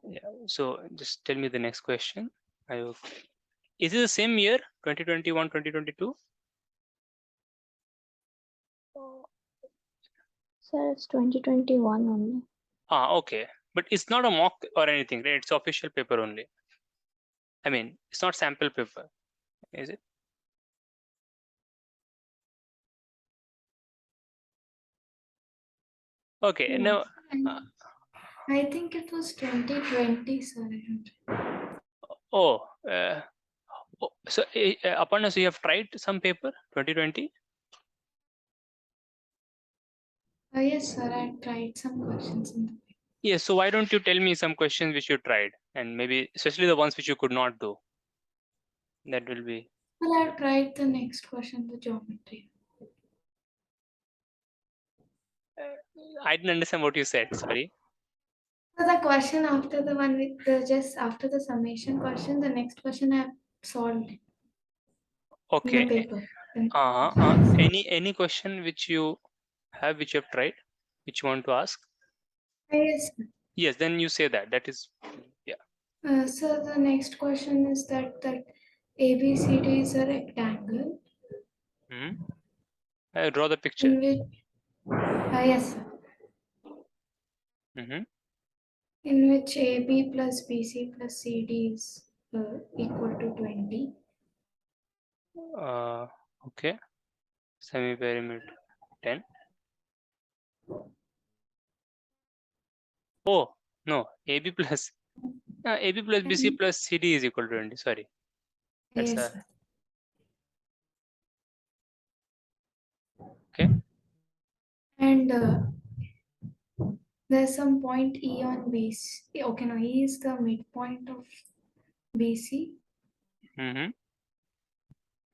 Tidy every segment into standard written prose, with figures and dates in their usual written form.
Yeah. So just tell me the next question. Is it the same year, 2021, 2022? Sir, it's 2021 only. Okay. But it's not a mock or anything, right? It's official paper only. I mean, it's not sample paper, is it? Okay. Yeah. Now, I think it was 2020, sir. oh, so Aparna, so you have tried some paper 2020? Yes, sir. I tried some questions in the paper. Yes. So why don't you tell me some questions which you tried, and maybe especially the ones which you could not do? That will be. Well, I've tried the next question, the geometry. I didn't understand what you said. Sorry. So the question after the one with the just after the summation question, the next question I've solved in the Okay. paper. Any question which you have, which you have tried, which you want to ask? Yes. Yes. Then you say that. That is. Yeah. So the next question is that ABCD is a rectangle Hmm. I draw the picture. in which yes, sir. Mm-hmm. In which AB plus BC plus CD is equal to 20. Okay. Semi-perimeter 10. Oh no. AB plus BC And plus CD is equal to 20. Sorry. That's yes, sir. okay. And there's some point E on base. Okay, no, E is the midpoint of BC, Mm-hmm.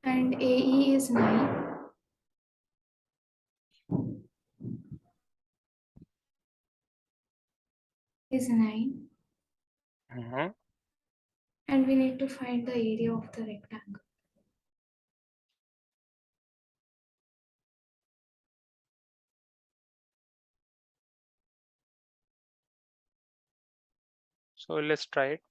and AE is 9. Is 9, Uh-huh. and we need to find the area of the rectangle. So let's try it.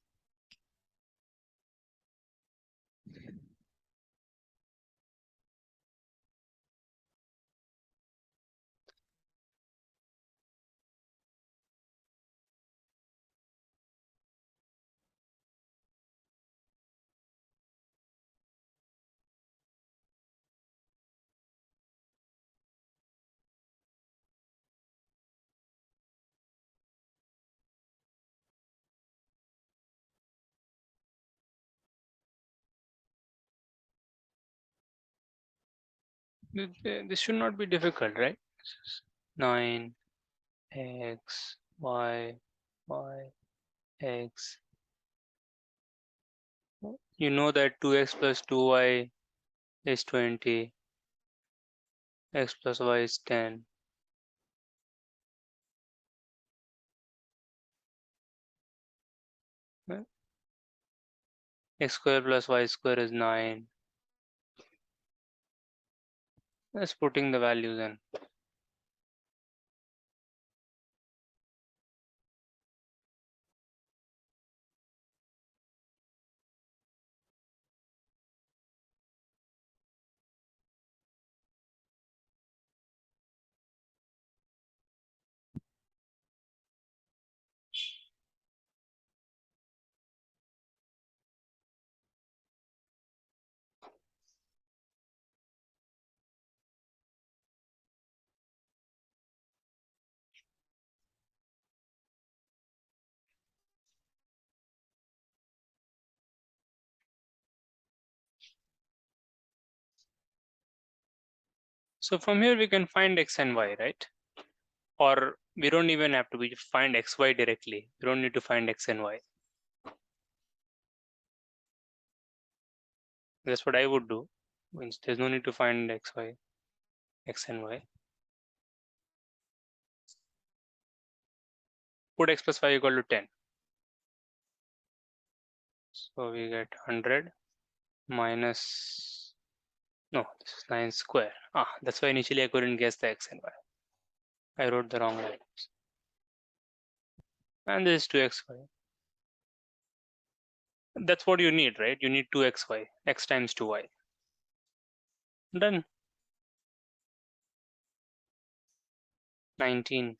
This should not be difficult, right? 9 x y x. You know that 2x plus 2y is 20. X plus y is 10. X square plus y square is 9. Let's putting the values in. So from here we can find x and y, right? Or we don't even have to find xy directly. We don't need to find x and y. That's what I would do. Means there's no need to find x and y. Put x plus y equal to 10. So we get 100 minus, no, this is 9 square. That's why initially I couldn't guess the x and y. I wrote the wrong values. And this is 2xy. That's what you need, right? You need 2xy, x times 2y. Done. 19.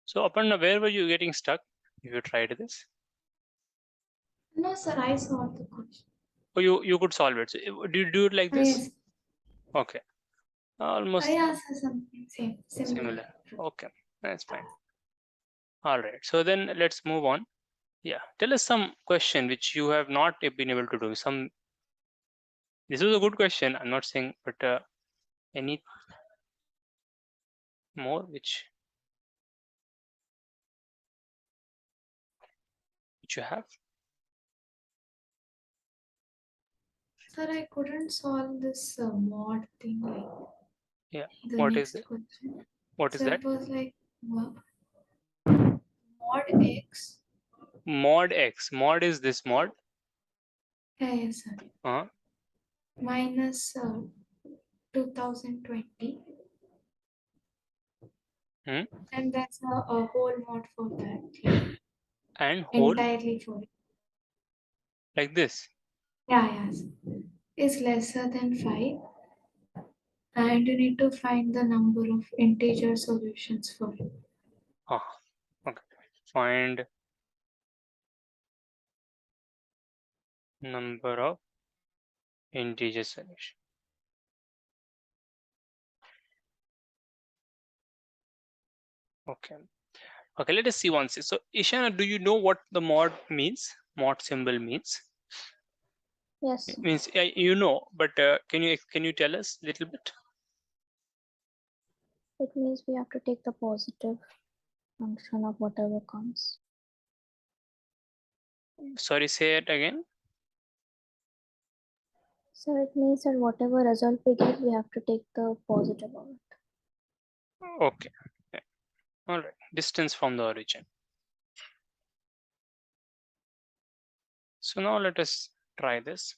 So Aparna, where were you getting stuck if you tried this? No, sir, I solved the question. Or you could solve it. So do you do it like this? Yes, Okay. Almost I answered something similar. similar. Okay, that's fine. All right. So then let's move on. Yeah. Tell us some question which you have not been able to do. This is a good question. I'm not saying, but any more which you have? Sir, I couldn't solve this mod thing like Yeah. the What is next it? question. What is So that? it was like mod x. Mod x. Mod is this mod. Yeah, yes, sir. Uh, Minus 2020. hmm? And that's a whole mod for that. Like, And whole entirely for it. like this. Yeah, yes. Is lesser than 5. And you need to find the number of integer solutions for it. Ah, okay. Find number of integer solution. Okay. Okay, let us see once. So Ishana, do you know what the mod means? Mod symbol means? Yes, It sir. means you know, but can you tell us a little bit? It means we have to take the positive function of whatever comes. Sorry, say it again. So it means that whatever result we get, we have to take the positive of it. Okay. Yeah. All right. Distance from the origin. So now let us try this.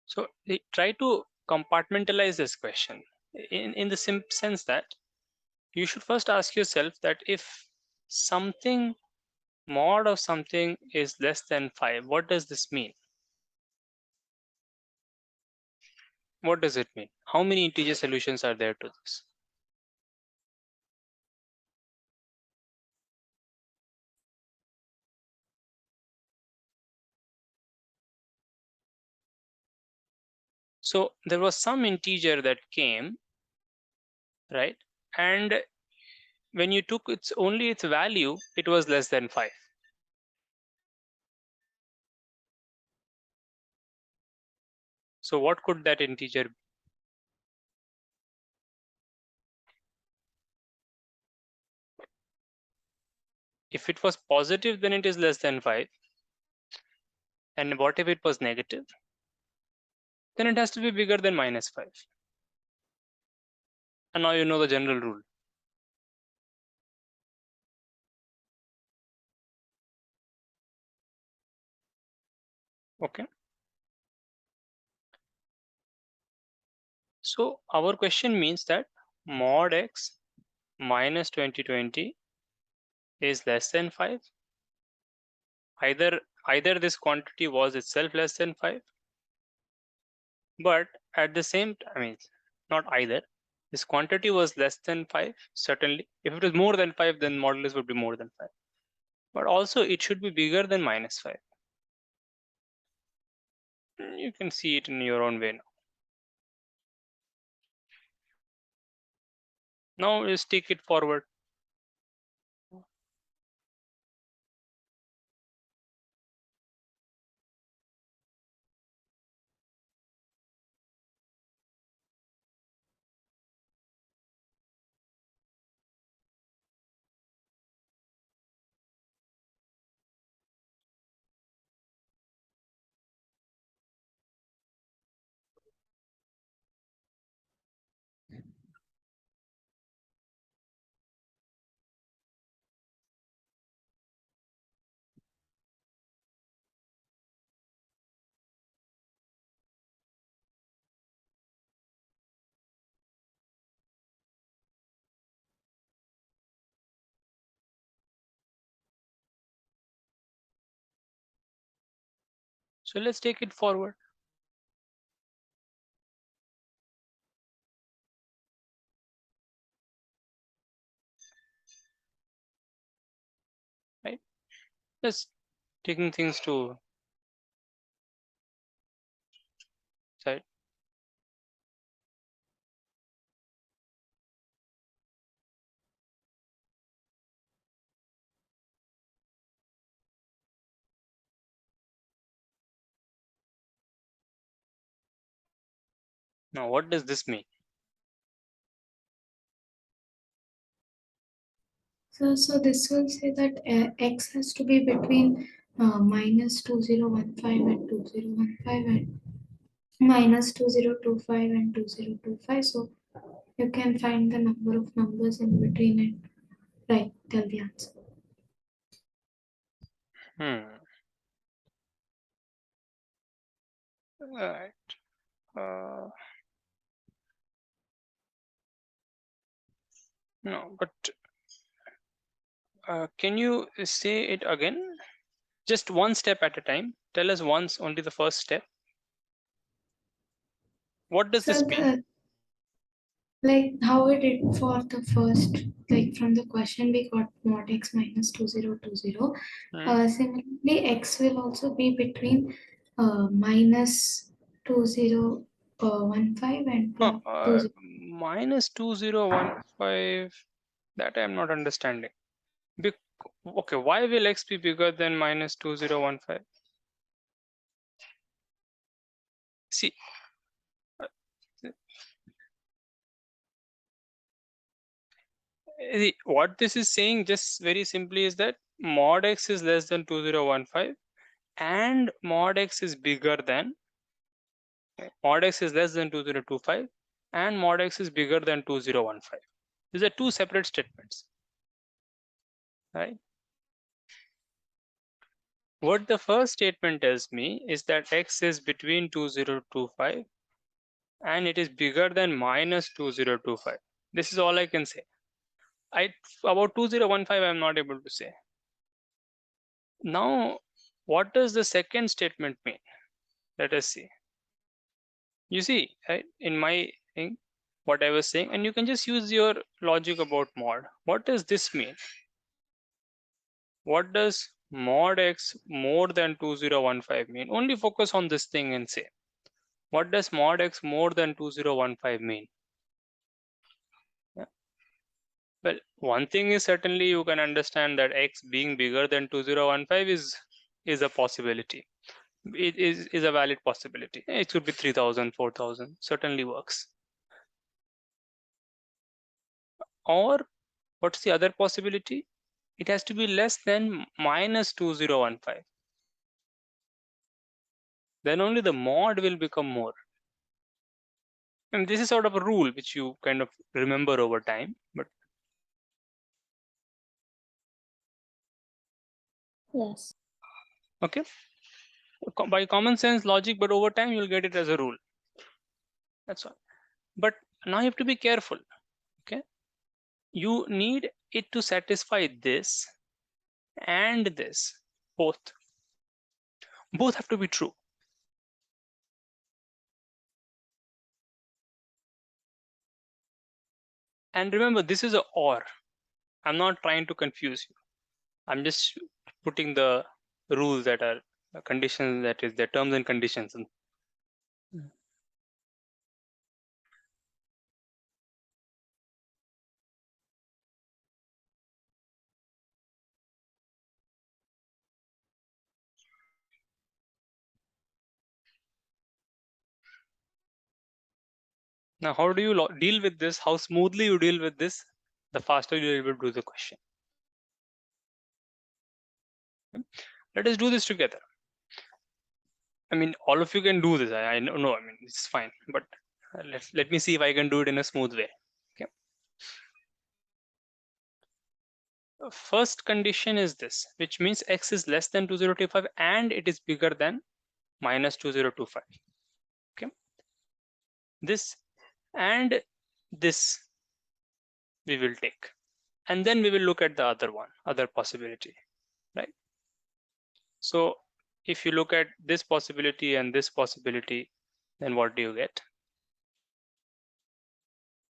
So try to compartmentalize this question in the sense that you should first ask yourself that if something mod of something is less than 5, what does this mean? What does it mean? How many integer solutions are there to this? So there was some integer that came, right? And when you took its value, it was less than 5. So what could that integer be? If it was positive, then it is less than 5. And what if it was negative? Then it has to be bigger than -5. And now you know the general rule. Okay. So our question means that mod x minus 2020 is less than 5. Either this quantity was itself less than 5, but at the same time, I mean, not either. This quantity was less than 5, certainly. If it was more than 5, then modulus would be more than 5. But also it should be bigger than -5. You can see it in your own way now. Now let's take it forward. So let's take it forward. Right? Just taking things to side. Now, what does this mean? So this will say that x has to be between minus 2015 and 2015 and minus 2025 and 2025. So you can find the number of numbers in between and tell the answer. Right. No, but can you say it again? Just one step at a time. Tell us once only the first step. What does So this mean? like how we did for the first, like from the question we got mod x minus 2020. Similarly, x will also be between minus 2015 and Minus 2015. That I am not understanding. Okay, why will x be bigger than minus 2015? See, what this is saying just very simply is that mod x is less than 2015 and mod x is bigger than mod x is less than 2025 and mod x is bigger than 2015. These are two separate statements, right? What the first statement tells me is that x is between 2025 and it is bigger than minus 2025. This is all I can say. About 2015 I'm not able to say. Now, what does the second statement mean? Let us see. You see, right, in my thing, what I was saying, and you can just use your logic about mod. What does this mean? What does mod x more than 2015 mean? Only focus on this thing and say, what does mod x more than 2015 mean? Yeah. Well, one thing is certainly you can understand that x being bigger than 2015 is a possibility. It is a valid possibility. It could be 3000, 4000, certainly works. Or what's the other possibility? It has to be less than minus 2015. Then only the mod will become more. And this is sort of a rule which you kind of remember over time. But Yes. okay, by common sense logic, but over time you'll get it as a rule. That's all. But now you have to be careful. Okay, you need it to satisfy this and this, both. Both have to be true. And remember, this is a or. I'm not trying to confuse you. I'm just putting the rules that are conditions, that is the terms and conditions. Now, how do you deal with this? How smoothly you deal with this, the faster you're able to do the question. Let us do this together. I mean, all of you can do this. I know, I mean, it's fine, but let me see if I can do it in a smooth way. Okay. First condition is this, which means x is less than 2025 and it is bigger than minus 2025. Okay. This and this we will take. And then we will look at the other one, other possibility, right? So if you look at this possibility and this possibility, then what do you get?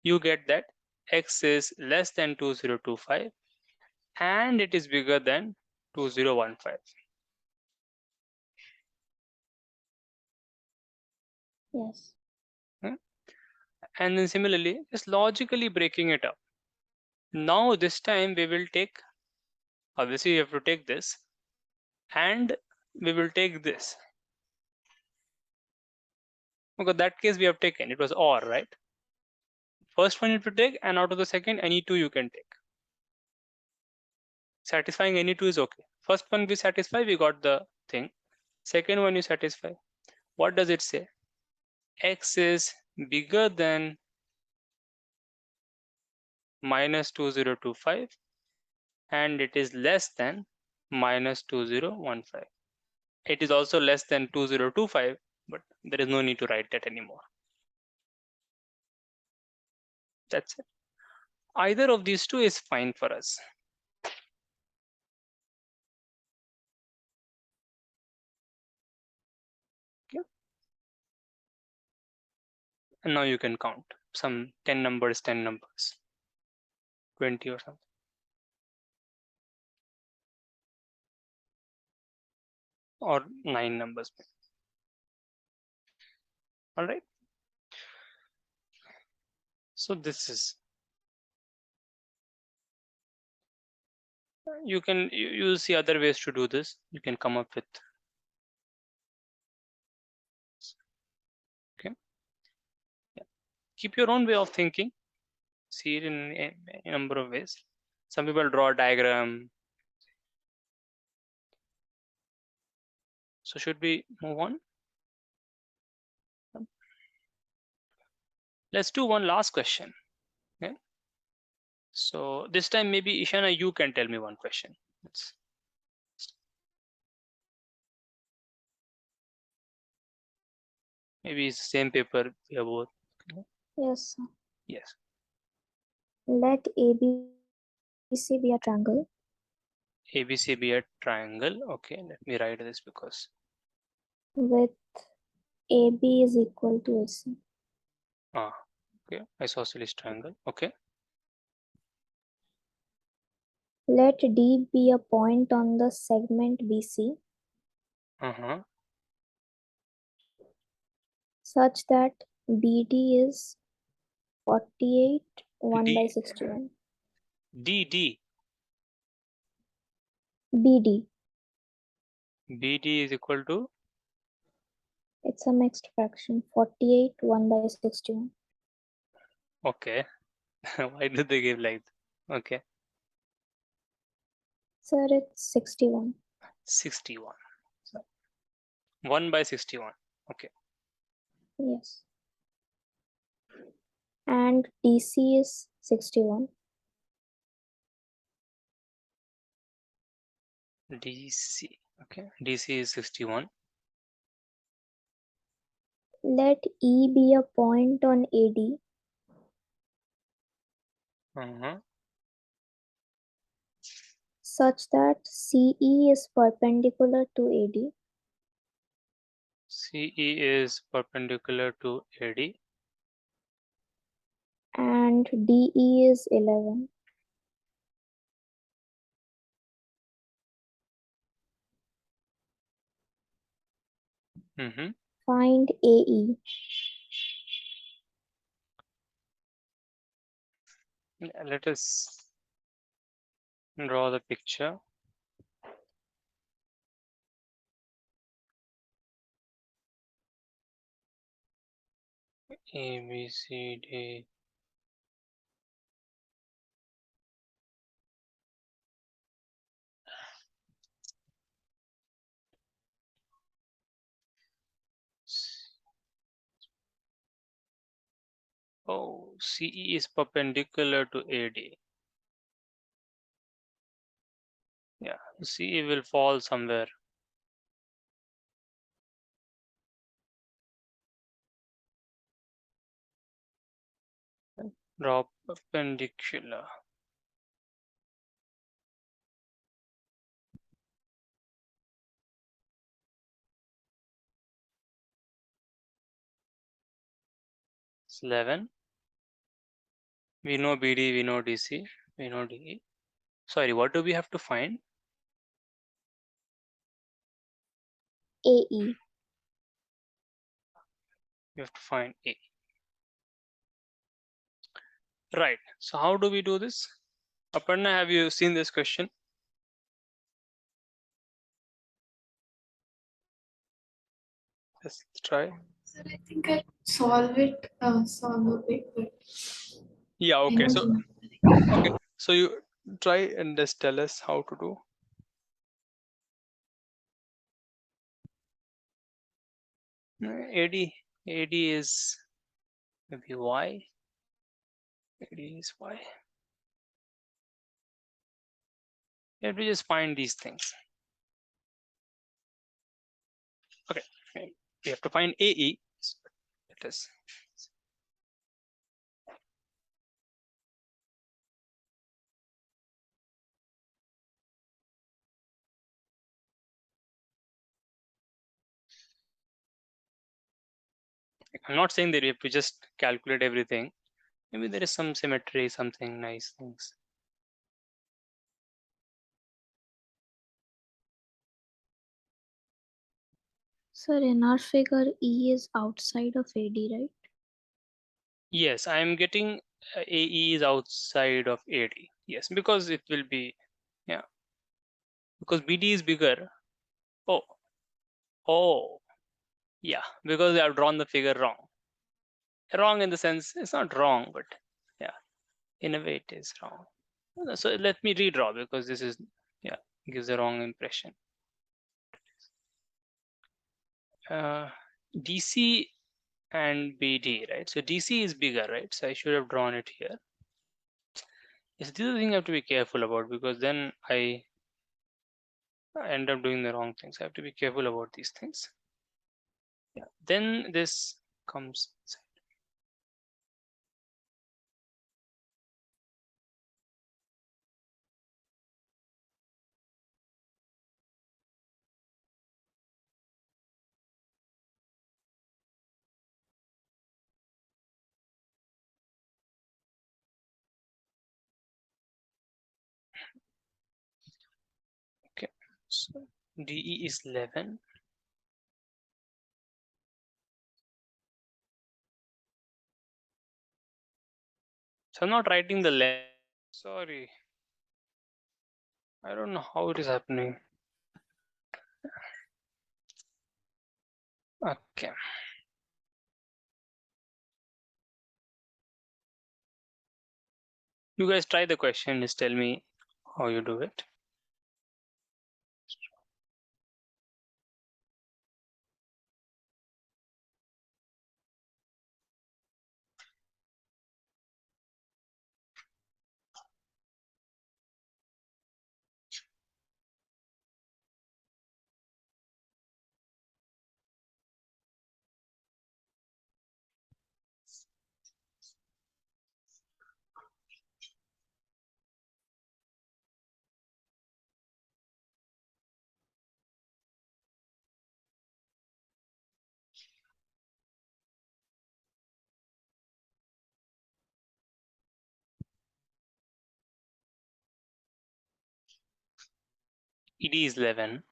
You get that x is less than 2025 and it is bigger than 2015. Yes. And then similarly, just logically breaking it up. Now this time we will take, obviously you have to take this, and we will take this. Because that case we have taken, it was or, right? First one you have to take, and out of the second, any two you can take. Satisfying any two is okay. First one we satisfy, we got the thing. Second one you satisfy. What does it say? X is bigger than minus 2025 and it is less than minus 2015. It is also less than 2025, but there is no need to write that anymore. That's it. Either of these two is fine for us. Okay. And now you can count some 10 numbers, 20 or something. Or 9 numbers. All right. So this is, you'll see other ways to do this. You can come up with, okay. Yeah. Keep your own way of thinking. See it in a number of ways. Some people draw a diagram. So should we move on? Let's do one last question. Okay. So this time maybe Ishana, you can tell me one question. Maybe it's the same paper we have both. Yes, sir. Yes. Let ABC be a triangle ABC be a triangle. Okay, let me write this because with AB is equal to AC. okay, isosceles triangle. Okay. Let D be a point on the segment BC such that BD is 48 1 by D 61. D BD, BD is equal to, it's a mixed fraction, 48 1 by 61. okay. Why do they give like that? Okay, Sir, it's 61. 61. So 1 by 61. Okay. Yes. And DC is 61. DC. Okay. DC is 61. Let E be a point on AD such that CE is perpendicular to AD CE is perpendicular to AD. and DE is 11. Find AE. Let us draw the picture. A, B, C, D. Oh, CE is perpendicular to AD. Yeah, CE will fall somewhere. Draw perpendicular. It's 11. We know BD, we know DC, we know DE. Sorry, what do we have to find? AE. We have to find A. Right. So how do we do this? Aparna, have you seen this question? Let's try. Sir, I think I solve it, solve a bit, but Yeah, I okay. don't So remember. okay. So you try and just tell us how to do. AD is maybe Y. AD is Y. Let me just find these things. Okay. We have to find AE. So it is. I'm not saying that we have to just calculate everything. Maybe there is some symmetry, something nice things. Sir, in our figure, E is outside of AD, right? Yes, I'm getting AE is outside of AD. Yes, because it will be, yeah, because BD is bigger. Oh, oh, yeah, because I've drawn the figure wrong. Wrong in the sense, it's not wrong, but yeah, in a way it is wrong. So let me redraw because this is, yeah, gives a wrong impression. DC and BD, right? So DC is bigger, right? So I should have drawn it here. Yes, this is the thing I have to be careful about because then I end up doing the wrong things. I have to be careful about these things. Yeah. Then this comes inside. Okay. So DE is 11. So I'm not writing the length. Sorry. I don't know how it is happening. Okay. You guys try the question. Just tell me how you do it. ED is 11.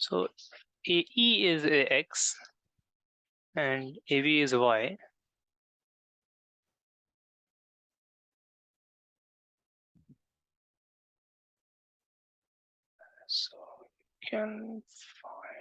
So AE is a X and AV is Y. So you can find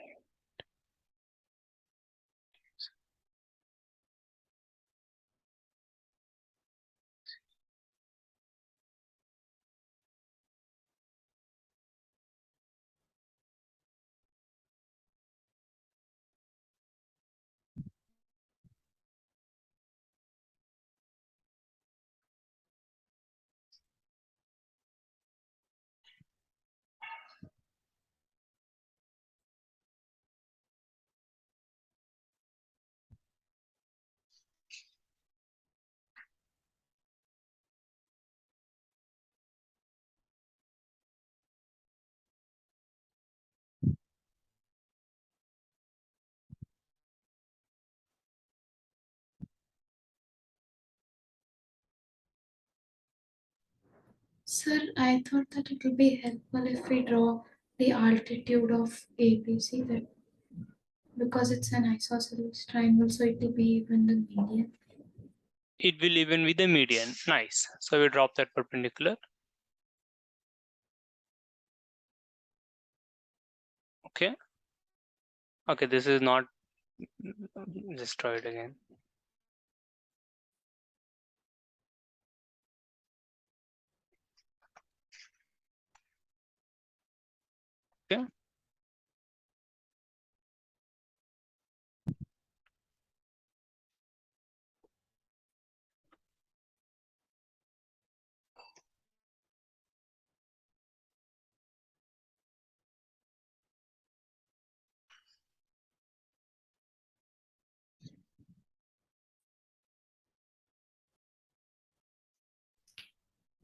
Sir, I thought that it will be helpful if we draw the altitude of ABC, that because it's an isosceles triangle, so it will be even the median. It will even with the median. Nice. So we drop that perpendicular. Okay. Okay, this is not, just try it again. Okay.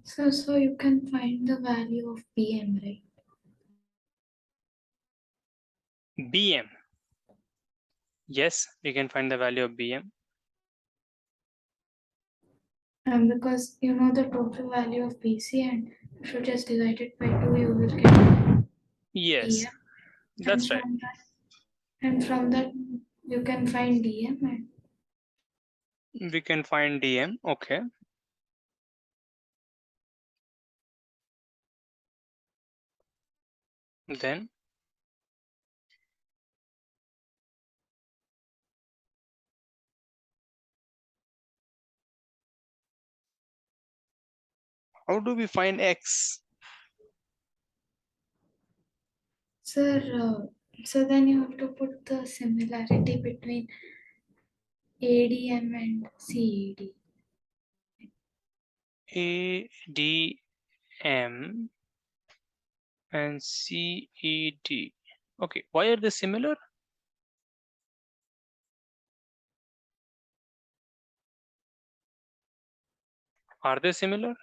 So you can find the value of BM, right? BM. Yes, we can find the value of BM. And because you know the total value of BC, and if you just divide it by 2, you will get Yes, BM. that's right. And from that you can find DM, and We can find DM. Okay. Then how do we find X? sir, so then you have to put the similarity between ADM and CED. ADM and CED. Okay, why are they similar? Are they similar?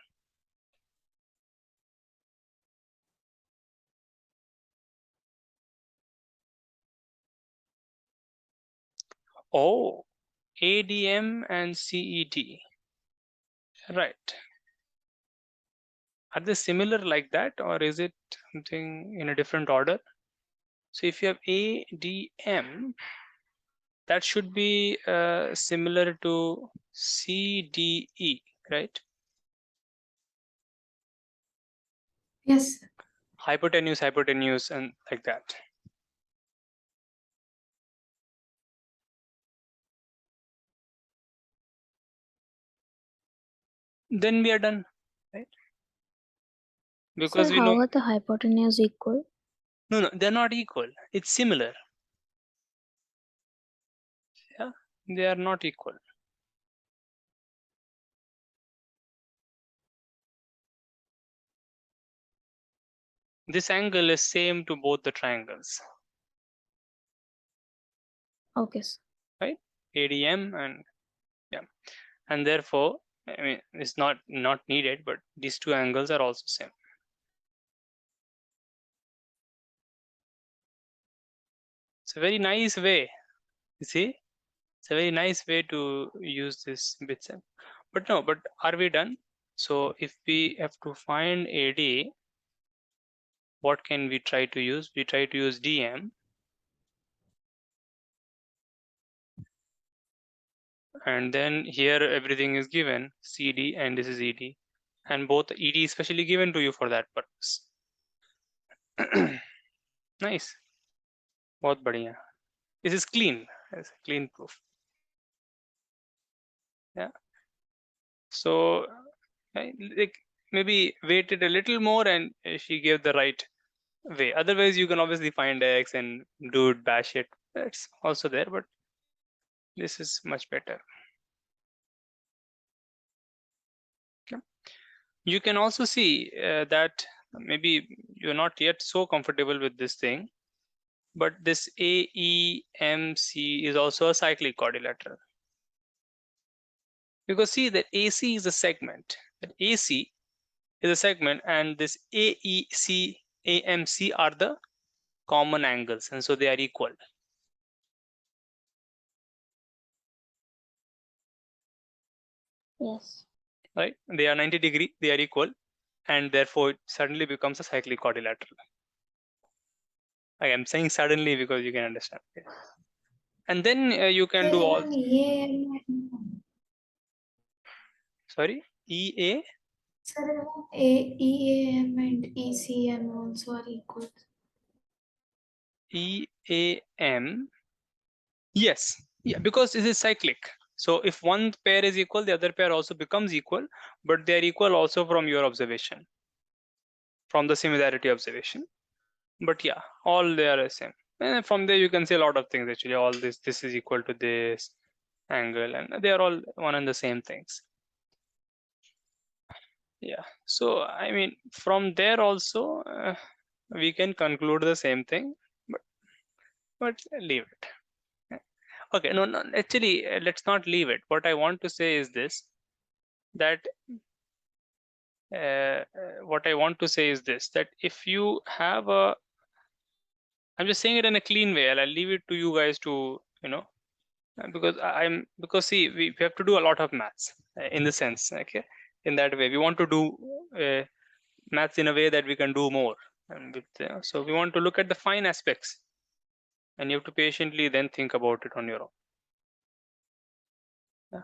Oh, ADM and CED. Right. Are they similar like that, or is it something in a different order? So if you have ADM, that should be similar to CDE, right? Yes, sir. Hypotenuse, hypotenuse, and like that. Then we are done, right? Because Sir, we know, how are the hypotenuse equal? no, they're not equal. It's similar. Yeah, they are not equal. This angle is same to both the triangles, Okay, sir. right? ADM and yeah, and therefore, I mean, it's not needed, but these two angles are also same. It's a very nice way, you see? It's a very nice way to use this bit set. But no, but are we done? So if we have to find AD, what can we try to use? We try to use DM. And then here everything is given, CD and this is ED. And both ED is specially given to you for that purpose. Nice. बहुत बढ़िया. This is clean. It's a clean proof. Yeah. So like maybe waited a little more and she gave the right way. Otherwise, you can obviously find X and do it, bash it. That's also there, but this is much better. Okay. You can also see that maybe you're not yet so comfortable with this thing, but this AEMC is also a cyclic quadrilateral. Because see that AC is a segment. That AC is a segment, and this AEC, AMC are the common angles, and so they are equal. Yes. Right? They are 90 degree, they are equal. and therefore it suddenly becomes a cyclic quadrilateral. I'm saying suddenly because you can understand. Okay. And then you can do all. Sorry, EA. Sir, EAM and ECM also are equal. EAM. Yes, yeah, because it is cyclic. So if one pair is equal, the other pair also becomes equal, but they are equal also from your observation, from the similarity observation. But yeah, all they are the same. And from there you can see a lot of things actually. All this is equal to this angle, and they are all one and the same things. Yeah. So I mean, from there also we can conclude the same thing, but leave it. Okay, no, actually, let's not leave it. What I want to say is this, that that if you have a, I'm just saying it in a clean way, and I'll leave it to you guys to, because see, we have to do a lot of maths in the sense, okay, in that way. We want to do maths in a way that we can do more. And so we want to look at the fine aspects, and you have to patiently then think about it on your own. Yeah.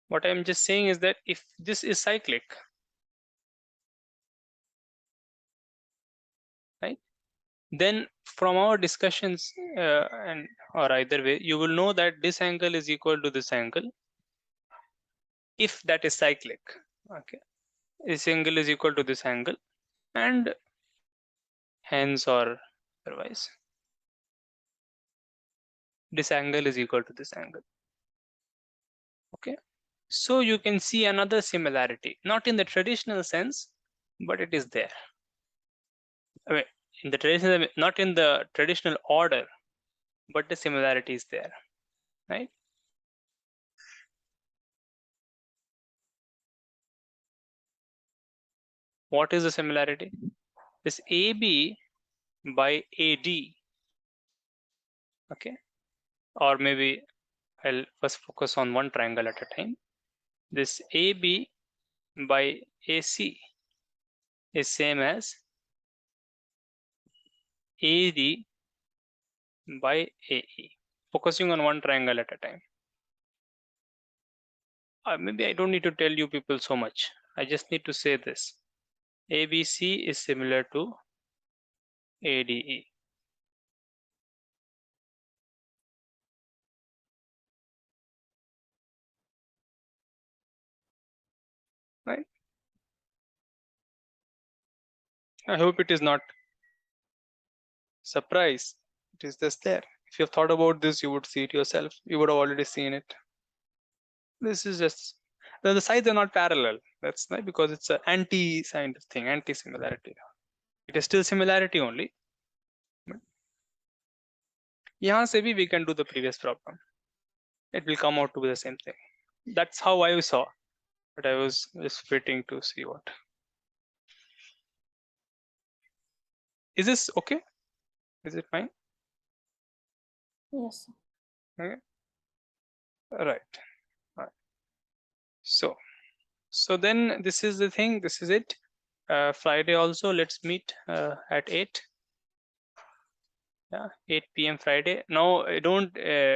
What I'm just saying is that if this is cyclic, right, then from our discussions or either way, you will know that this angle is equal to this angle if that is cyclic. Okay, this angle is equal to this angle, and hence or otherwise this angle is equal to this angle. Okay, so you can see another similarity, not in the traditional sense, but it is there. I mean, in the traditional, not in the traditional order, but the similarity is there, right? What is the similarity? This AB by AD, okay, or maybe I'll first focus on one triangle at a time. This AB by AC is same as AD by AE, focusing on one triangle at a time. Maybe I don't need to tell you people so much. I just need to say this. ABC is similar to ADE. Right? I hope it is not surprise. It is just there. If you have thought about this, you would see it yourself. You would have already seen it. This is just, the sides are not parallel. That's right, because it's an anti kind of thing, anti-similarity. It is still similarity only. यहाँ से भी we can do the previous problem. It will come out to be the same thing. That's how I saw, but I was just waiting to see what. Is this okay? Is it fine? Yes, sir. Okay. Right. Right. So then this is the thing. This is it. Friday also, let's meet at 8. Yeah, 8 p.m. Friday. Now don't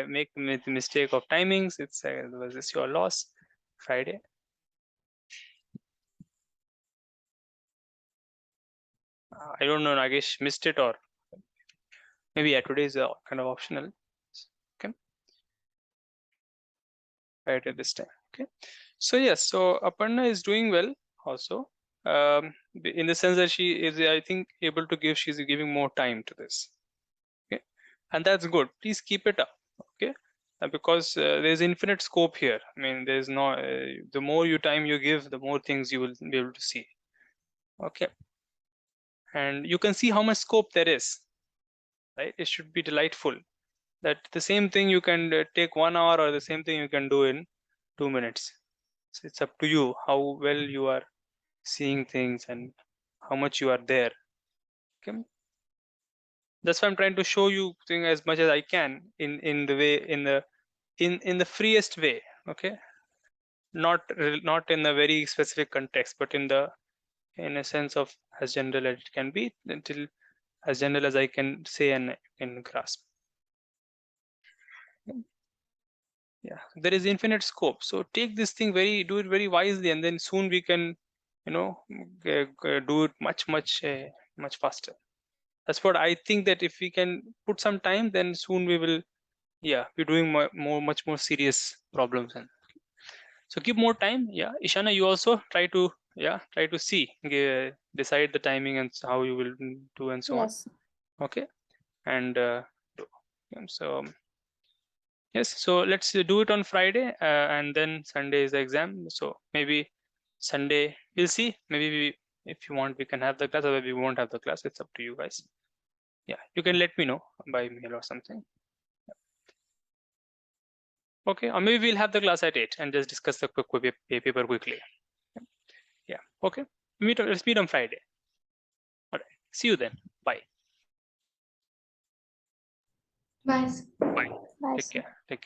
make the mistake of timings. It's was this your loss? Friday. I don't know. Nagesh missed it, or maybe yeah, today is kind of optional. Okay, right at this time. Okay, so yes, so Aparna is doing well also, in the sense that she is, I think, able to give. She's giving more time to this. Okay, and that's good. Please keep it up. Okay, because there's infinite scope here. I mean, there's no. The more time you give, the more things you will be able to see. Okay, and you can see how much scope there is. Right, it should be delightful. That the same thing you can take 1 hour, or the same thing you can do in 2 minutes. So it's up to you how well you are seeing things and how much you are there. Okay, that's why I'm trying to show you thing as much as I can in the way, in the freest way. Okay, not in a very specific context, but in a sense of as general as it can be, until as general as I can say and can grasp. Yeah, there is infinite scope. So take this thing do it very wisely, and then soon we can, do it much faster. That's what I think, that if we can put some time, then soon we will, be doing much more serious problems. And so keep more time. Yeah, Ishana, you also try to see, decide the timing and how you will do and so on. Yes. Okay, and so yes, so let's do it on Friday, and then Sunday is the exam. So maybe Sunday we'll see. Maybe if you want, we can have the class, or we won't have the class. It's up to you guys. Yeah, you can let me know by mail or something. Okay, or maybe we'll have the class at 8 and just discuss the paper quickly. Yeah, okay. Let's meet on Friday. All right. See you then. Bye. Bye. Bye, Take sir. care. Take care.